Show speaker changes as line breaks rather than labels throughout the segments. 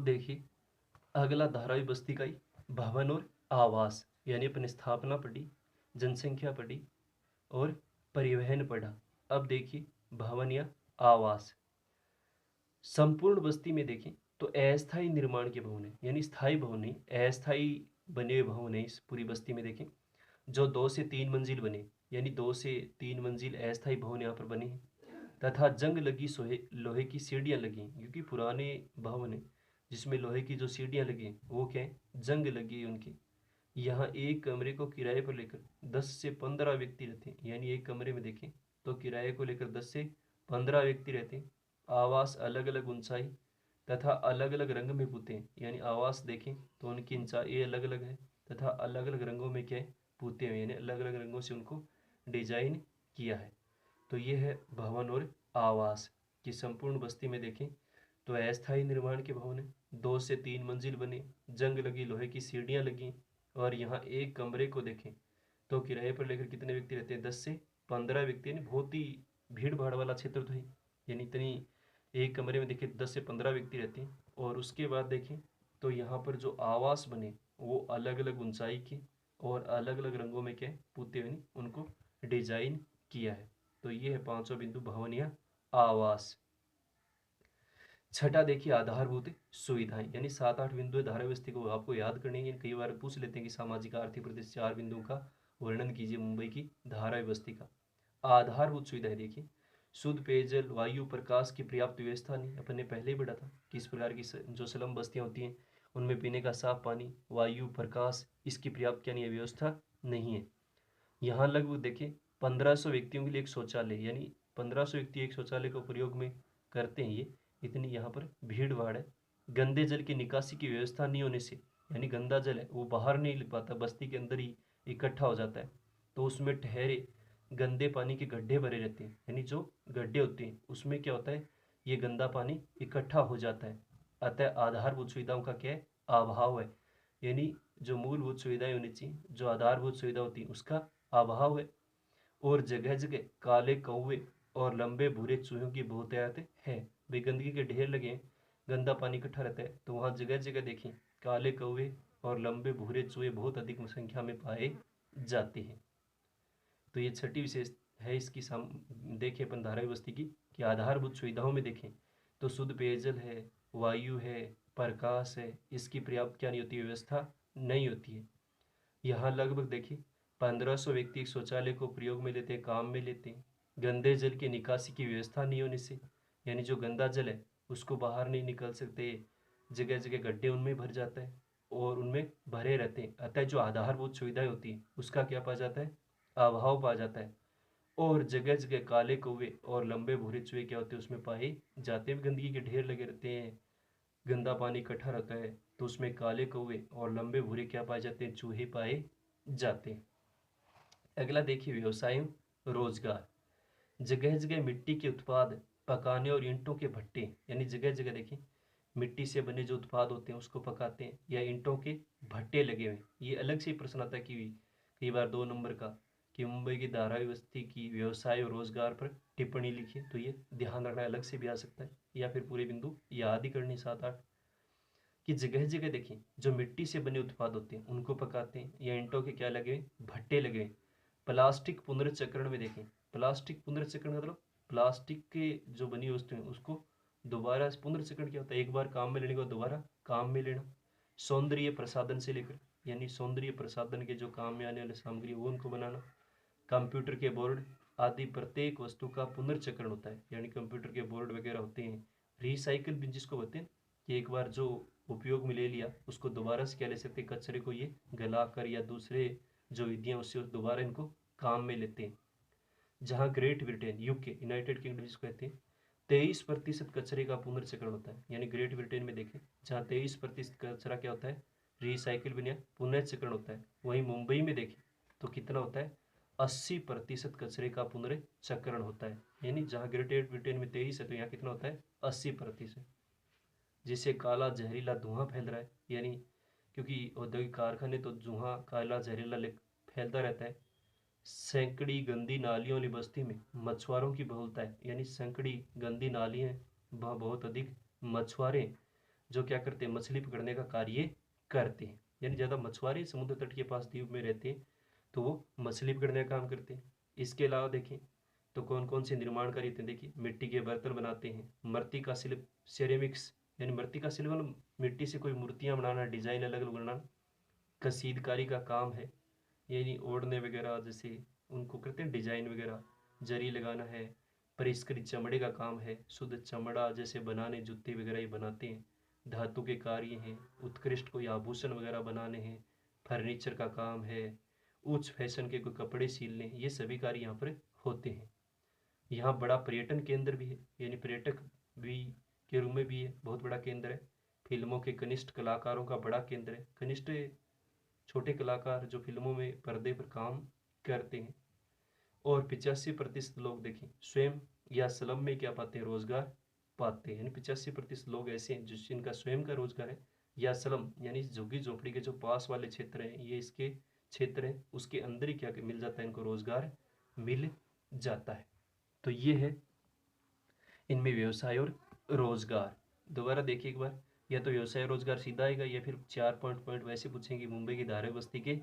देखिए, अगला धारावी बस्ती का ही भवन और आवास, यानी अपनी स्थापना पढ़ी, जनसंख्या पढ़ी और परिवहन पढ़ा। अब देखिए भवन या आवास। संपूर्ण बस्ती में देखें तो अस्थायी निर्माण के भवन है, यानी स्थायी भवन नहीं, अस्थायी बने हुए भवन है। इस पूरी बस्ती में देखें जो 2 से 3 मंजिल बने, यानी 2 से 3 मंजिल अस्थायी भवन यहाँ पर बने हैं। तथा जंग लगी सोहे लोहे की सीढ़ियाँ लगी हैं, क्योंकि पुराने भवन है जिसमें लोहे की जो सीढ़ियाँ लगी हैं वो क्या है, जंग लगी है उनकी। यहाँ एक कमरे को किराए पर लेकर 10 से 15 व्यक्ति रहते हैं, यानी एक कमरे में देखें तो किराए को लेकर 10 से 15 व्यक्ति रहते हैं। आवास अलग अलग ऊंचाई तथा अलग अलग रंग में पुते हैं, यानी आवास देखें तो उनकी ऊंचाई अलग अलग है तथा अलग अलग रंगों में क्या है, पुते हुए, यानी अलग अलग रंगों से उनको डिजाइन किया है। तो ये है भवन और आवास की संपूर्ण बस्ती में देखें तो अस्थायी निर्माण के भवन है, 2 से 3 मंजिल बने, जंग लगी लोहे की सीढ़ियाँ लगी। और यहाँ एक कमरे को देखें तो किराए पर लेकर कितने व्यक्ति रहते हैं, 10 से 15 व्यक्ति, यानी बहुत ही भीड़ भाड़ वाला क्षेत्र तो है, यानी इतनी एक कमरे में देखें 10 से 15 व्यक्ति रहते हैं। और उसके बाद देखें तो यहाँ पर जो आवास बने वो अलग अलग ऊंचाई के और अलग अलग रंगों में क्या है, पुते हुए उनको डिजाइन किया है। तो ये है पांचों बिंदु भवन या आवास। छठा देखिए आधारभूत सुविधाएं, यानी 7-8 बिंदु धारा व्यवस्था को आपको याद करनी है। कई बार पूछ लेते हैं कि सामाजिक आर्थिक प्रदेश 4 बिंदुओं का वर्णन कीजिए मुंबई की धारा व्यवस्था का। आधारभूत सुविधाएं देखिए, शुद्ध पेयजल, वायु, प्रकाश की पर्याप्त व्यवस्था नहीं, अपन ने पहले ही पढ़ा था कि इस प्रकार की जो स्लम बस्तियां होती हैं उनमें पीने का साफ पानी, वायु, प्रकाश, इसकी पर्याप्त क्या नहीं है, व्यवस्था नहीं है। यहाँ लगभग देखिए 1500 व्यक्तियों के लिए एक शौचालय, यानी 1500 व्यक्ति एक शौचालय का प्रयोग में करते हैं। ये इतनी यहाँ पर भीड़ भाड़ है। गंदे जल की निकासी की व्यवस्था नहीं होने से, यानी गंदा जल है वो बाहर नहीं निकल पाता, बस्ती के अंदर ही इकट्ठा हो जाता है। तो उसमें ठहरे गंदे पानी के गड्ढे भरे रहते हैं, यानी जो गड्ढे होते हैं उसमें क्या होता है, ये गंदा पानी इकट्ठा हो जाता है। अतः आधारभूत सुविधाओं का क्या है, अभाव है, यानी जो मूलभूत सुविधाएं होनी चाहिए, जो आधारभूत सुविधा होती है उसका अभाव है। और जगह जगह काले कौवे और लंबे भूरे चूहों की बहुतायत है। भाई गंदगी के ढेर लगे हैं, गंदा पानी इकट्ठा रहता है, तो वहाँ जगह जगह देखें काले कौवे और लंबे भूरे चूहे बहुत अधिक संख्या में पाए जाते हैं। तो ये छठी विशेष है इसकी देखें अपन धारावी बस्ती की कि आधारभूत सुविधाओं में देखें तो शुद्ध पेयजल है, वायु है, प्रकाश है, इसकी पर्याप्त क्या नहीं होती, व्यवस्था नहीं होती है। यहाँ लगभग देखिए 1500 व्यक्ति एक शौचालय को प्रयोग में लेते हैं, काम में लेते हैं। गंदे जल की निकासी की व्यवस्था नहीं होने से, यानी जो गंदा जल है उसको बाहर नहीं निकल सकते, जगह जगह गड्ढे उनमें भर जाता है और उनमें भरे रहते हैं। अतः जो आधारभूत सुविधाएं होती हैं उसका क्या पा जाता है, अभाव पा जाता है। और जगह जगह काले कौवे और लंबे भूरे चूहे क्या होते हैं, उसमें पाए जाते हैं, गंदगी के ढेर लगे रहते हैं, गंदा पानी इकट्ठा रहता है, तो उसमें काले कौवे और लंबे भूरे क्या पाए जाते हैं, चूहे पाए जाते हैं। अगला देखिए व्यवसाय रोजगार। जगह जगह मिट्टी के उत्पाद पकाने और ईंटों के भट्टे, यानी जगह जगह देखिए मिट्टी से बने जो उत्पाद होते हैं उसको पकाते हैं, या ईंटों के भट्टे लगे हुए। ये अलग से प्रश्न आता है कि कई बार 2 नंबर का कि मुंबई की धारावी बस्ती की व्यवसाय और रोजगार पर टिप्पणी लिखिए, तो ये ध्यान रखना अलग से भी आ सकता है, या फिर पूरे बिंदु याद ही करनी 7-8 कि जगह जगह देखें जो मिट्टी से बने उत्पाद होते हैं उनको पकाते हैं, या ईंटों के क्या लगे भट्टे लगे। प्लास्टिक पुनर्चक्रण में देखें, प्लास्टिक पुनर्चक्रण मतलब प्लास्टिक के जो बनी वस्तु है उसको दोबारा पुनर्चक्रण क्या होता है, एक बार काम में लेने के बाद दोबारा काम में लेना। सौंदर्य प्रसाधन से लेकर, यानी सौंदर्य प्रसाधन के जो काम में आने वाले सामग्री वो उनको बनाना। कंप्यूटर के बोर्ड आदि प्रत्येक वस्तु का पुनर्चक्रण होता है, यानी कंप्यूटर के बोर्ड वगैरह होते हैं। रिसाइकिल बिन जिसको बोलते हैं कि एक बार जो उपयोग में ले लिया उसको दोबारा से क्या ले सकते हैं, कचरे को ये गलाकर या दूसरे जो विधियां उससे दोबारा इनको काम में लेते हैं। जहाँ great Britain UK United kingdom जिसको कहते हैं 23% कचरे का पुनर्चक्रण होता है, यानी ग्रेट ब्रिटेन में देखें जहाँ 23% कचरा क्या होता है, रिसाइकिल बिन या पुनर्चक्रण होता है। वहीं मुंबई में देखें तो कितना होता है, 80% कचरे का पुनर्चक्रण होता है, यानी जहाँ ग्रेट ब्रिटेन में 23 है तो यहाँ कितना होता है 80%, जिससे काला जहरीला धुआं फैल रहा है, यानी क्योंकि औद्योगिक कारखाने तो धुआं काला जहरीला फैलता रहता है। सैकड़ी गंदी नालियों वाली बस्ती में मछुआरों की बहुलता है, यानी सैकड़ी गंदी नाली है, वहाँ बहुत अधिक मछुआरे जो क्या करते हैं, मछली पकड़ने का कार्य करते हैं। यानी ज़्यादा मछुआरे समुद्र तट के पास द्वीप में रहते हैं तो वो मछली पकड़ने का काम करते हैं। इसके अलावा देखें तो कौन कौन से निर्माण कार्य होते हैं, देखिए मिट्टी के बर्तन बनाते हैं, मृत्तिका शिल्प सेरेमिक्स, यानी मृत्तिका शिल्प मतलब मिट्टी से कोई मूर्तियाँ बनाना, डिजाइन अलग अलग बनाना। कसीदकारी का काम है, यानी ओढ़ने वगैरह जैसे उनको करते हैं डिजाइन वगैरह, जरी लगाना है। परिष्कृत चमड़े का काम है, शुद्ध चमड़ा जैसे बनाने, जूते वगैरह ही बनाते हैं। धातु के कार्य हैं, उत्कृष्ट कोई आभूषण वगैरह बनाने हैं। फर्नीचर का काम है, उच्च फैशन के कोई कपड़े सिलने, ये सभी कार्य यहाँ पर होते हैं। यहाँ बड़ा पर्यटन केंद्र भी है, यानी पर्यटक भी के रूप में भी है, बहुत बड़ा केंद्र है। फिल्मों के कनिष्ठ कलाकारों का बड़ा केंद्र है। कनिष्ठ छोटे कलाकार जो फिल्मों में पर्दे पर काम करते हैं। और 85% लोग देखें स्वयं या स्लम में क्या पाते हैं, रोजगार पाते हैं। यानी 85% लोग ऐसे हैं जिनका स्वयं का रोजगार है, या स्लम यानी झुग्गी झोपड़ी के जो पास वाले क्षेत्र हैं, ये इसके क्षेत्र हैं, उसके अंदर ही क्या मिल जाता है, इनको रोजगार मिल जाता है। तो ये है इनमें व्यवसाय और रोजगार। दोबारा देखिए एक बार, या तो व्यवसाय और रोजगार सीधा आएगा, या फिर 4 पॉइंट वैसे पूछेंगे, मुंबई की धारावी बस्ती के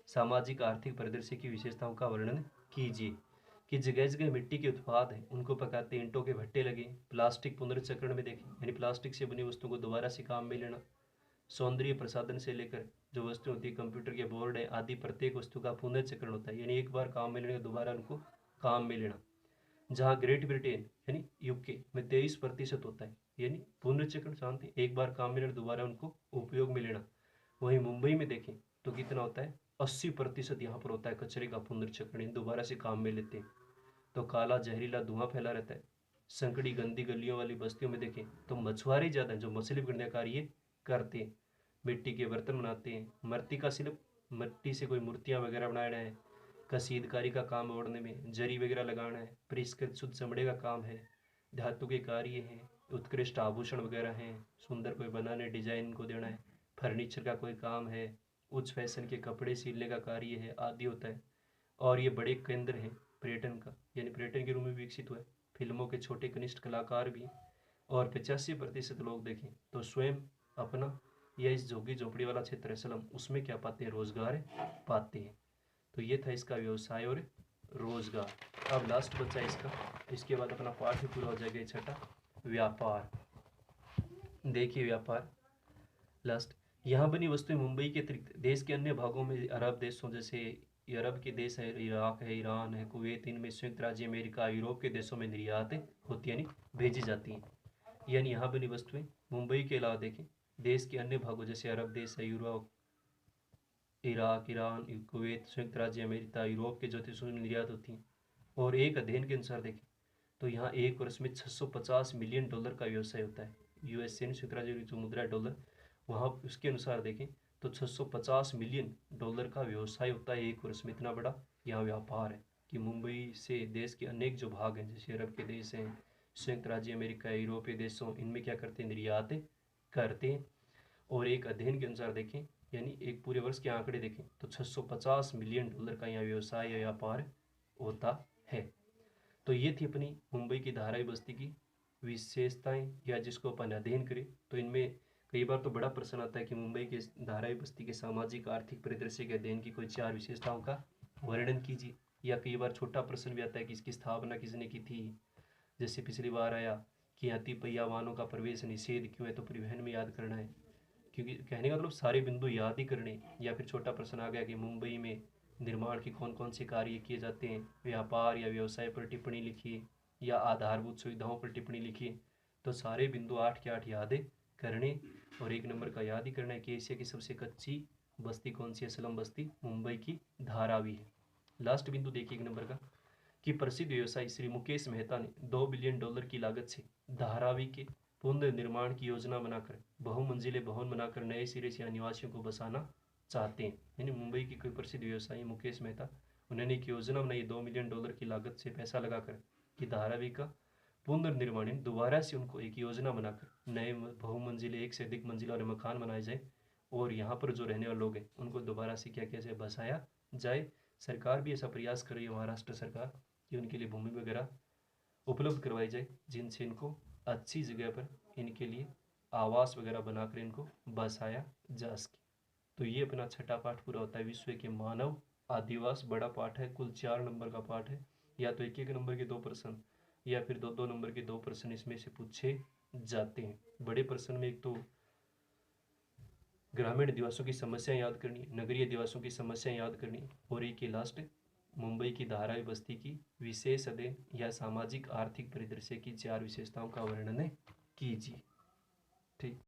सामाजिक आर्थिक परिदृश्य की विशेषताओं का वर्णन कीजिए। कि जगह जगह मिट्टी के उत्पाद हैं, उनको पकाते हैं, ईंटों के भट्टे लगे। प्लास्टिक पुनर्चक्रण में देखें, यानी प्लास्टिक से बनी वस्तुओं को दोबारा से काम में लेना। सौंदर्य प्रसाधन से लेकर जो वस्तु होती है, कंप्यूटर के बोर्ड है आदि, प्रत्येक वस्तु का पुनर्चक्रण होता है, यानी एक बार काम में लेने के दोबारा उनको काम में लेना। जहाँ ग्रेट ब्रिटेन यानी यूके में 23% होता है, यानी पुनर्चक्रण शांति, एक बार काम में लेना दोबारा उनको उपयोग में लेना। वहीं मुंबई में देखें तो कितना होता है, 80% यहाँ पर होता है कचरे का पुनर्चक्रण, दोबारा से काम में लेते हैं। तो काला जहरीला धुआं फैला रहता है। संकड़ी गंदी गलियों वाली बस्तियों में देखें तो मछुआरे ज़्यादा हैं जो मछली पकड़ने का कार्य करते हैं। मिट्टी के बर्तन बनाते हैं, मृत्तिका शिल्प मिट्टी से कोई मूर्तियाँ वगैरह बनाना है। कसीदकारी का काम ओढ़ने में, जरी वगैरह लगाना है। परिष्कृत शुद्ध चमड़े का काम है। धातु के कार्य हैं, उत्कृष्ट आभूषण वगैरह हैं, सुंदर कोई बनाने डिजाइन को देना है। फर्नीचर का कोई काम है, उच्च फैशन के कपड़े सिलने का कार्य है आदि होता है। और ये बड़े केंद्र हैं पर्यटन का, यानी पर्यटन के रूप में विकसित हुआ है। फिल्मों के छोटे कनिष्ठ कलाकार भी हैं। और 85% लोग देखें तो स्वयं अपना या इस झुग्गी झोपड़ी वाला क्षेत्र है स्लम, उसमें क्या पाते हैं, रोजगार पाते हैं। तो ये था इसका व्यवसाय और रोजगार। अब लास्ट बचा इसका, इसके बाद अपना पाठ भी पूरा हो जाएगा। छठा व्यापार। देखिए व्यापार लास्ट, यहाँ बनी वस्तुएं मुंबई के अतिरिक्त देश के अन्य भागों में, अरब देशों जैसे ये अरब के देश है, इराक है, ईरान है, कुवैत, इनमें संयुक्त राज्य अमेरिका, यूरोप के देशों में निर्यात होती है, यानी भेजी जाती हैं। यानी यहाँ बनी वस्तुएं मुंबई के अलावा देखें देश के अन्य भागों जैसे अरब देश है, यूरोप, इराक, ईरान, कुवैत, संयुक्त राज्य अमेरिका, यूरोप के जो देशों में निर्यात होती हैं। और एक अध्ययन के अनुसार देखें तो यहाँ एक वर्ष में 650 मिलियन डॉलर का व्यवसाय होता है। यूएसए संयुक्त राज्य जो मुद्रा है डॉलर, वहाँ उसके अनुसार देखें तो 650 मिलियन डॉलर का व्यवसाय होता है एक वर्ष में। इतना बड़ा यहाँ व्यापार है कि मुंबई से देश के अनेक जो भाग हैं जैसे अरब के देश हैं, संयुक्त राज्य अमेरिका, यूरोपीय देशों, इनमें क्या करते हैं, निर्यात करते हैं। और एक अध्ययन के अनुसार देखें, यानी एक पूरे वर्ष के आंकड़े देखें तो 650 मिलियन डॉलर का यहाँ व्यवसाय या व्यापार होता है। तो ये थी अपनी मुंबई की धारावी बस्ती की विशेषताएं, या जिसको अपन अध्ययन करें। तो इनमें कई बार तो बड़ा प्रश्न आता है कि मुंबई के धारावी बस्ती के सामाजिक आर्थिक परिदृश्य के अध्ययन की कोई 4 विशेषताओं का वर्णन कीजिए। या कई बार छोटा प्रश्न भी आता है कि इसकी स्थापना किसने की थी। जैसे पिछली बार आया कि यहाँ तिपहिया वाहनों का प्रवेश निषेध क्यों है, तो परिवहन में याद करना है, क्योंकि कहने का मतलब सारे बिंदु याद ही करने। या फिर छोटा प्रश्न आ गया कि मुंबई में निर्माण के कौन कौन से कार्य किए जाते हैं, व्यापार या व्यवसाय पर टिप्पणी लिखिए, या आधारभूत सुविधाओं पर टिप्पणी लिखिए। तो सारे बिंदु 8 के 8 याद करने। और 1 नंबर का याद ही करना है कि एशिया की सबसे कच्ची बस्ती कौन सी है, स्लम बस्ती मुंबई की धारावी है। लास्ट बिंदु देखिए 1 नंबर का, कि प्रसिद्ध व्यवसायी श्री मुकेश मेहता ने 2 बिलियन डॉलर की लागत से धारावी के पुनर्निर्माण की योजना बनाकर बहुमंजिले भवन बनाकर नए सिरे से निवासियों को बसाना चाहते हैं। यानी मुंबई की कोई प्रसिद्ध व्यवसायी मुकेश मेहता, उन्होंने एक योजना बनाई 2 मिलियन डॉलर की लागत से पैसा लगाकर कि धारावी का पुनर्निर्माण, दोबारा से उनको एक योजना बनाकर नए बहुमंजिले, एक से अधिक मंजिला और मकान बनाए जाए, और यहाँ पर जो रहने वाले लोग हैं उनको दोबारा से क्या किया जाए, बसाया जाए। सरकार भी ऐसा प्रयास कर रही है, महाराष्ट्र सरकार, कि उनके लिए भूमि वगैरह उपलब्ध करवाई जाए, जिनसे इनको अच्छी जगह पर इनके लिए आवास वगैरह बनाकर इनको बसाया जा सके। तो ये अपना छठा पाठ पूरा होता है विश्व के मानव आदिवास। बड़ा पाठ है, कुल 4 नंबर का पाठ है। या तो एक एक नंबर के 2 प्रश्न या फिर दो दो नंबर के 2 प्रश्न इसमें से पूछे जाते हैं। बड़े प्रश्न में एक तो ग्रामीण आदिवासियों की समस्या याद करनी, नगरीय आदिवासियों की समस्या याद करनी, और एक लास्ट मुंबई की धारावी बस्ती की विशेष अध्ययन या सामाजिक आर्थिक परिदृश्य की 4 विशेषताओं का वर्णन कीजिए। ठीक।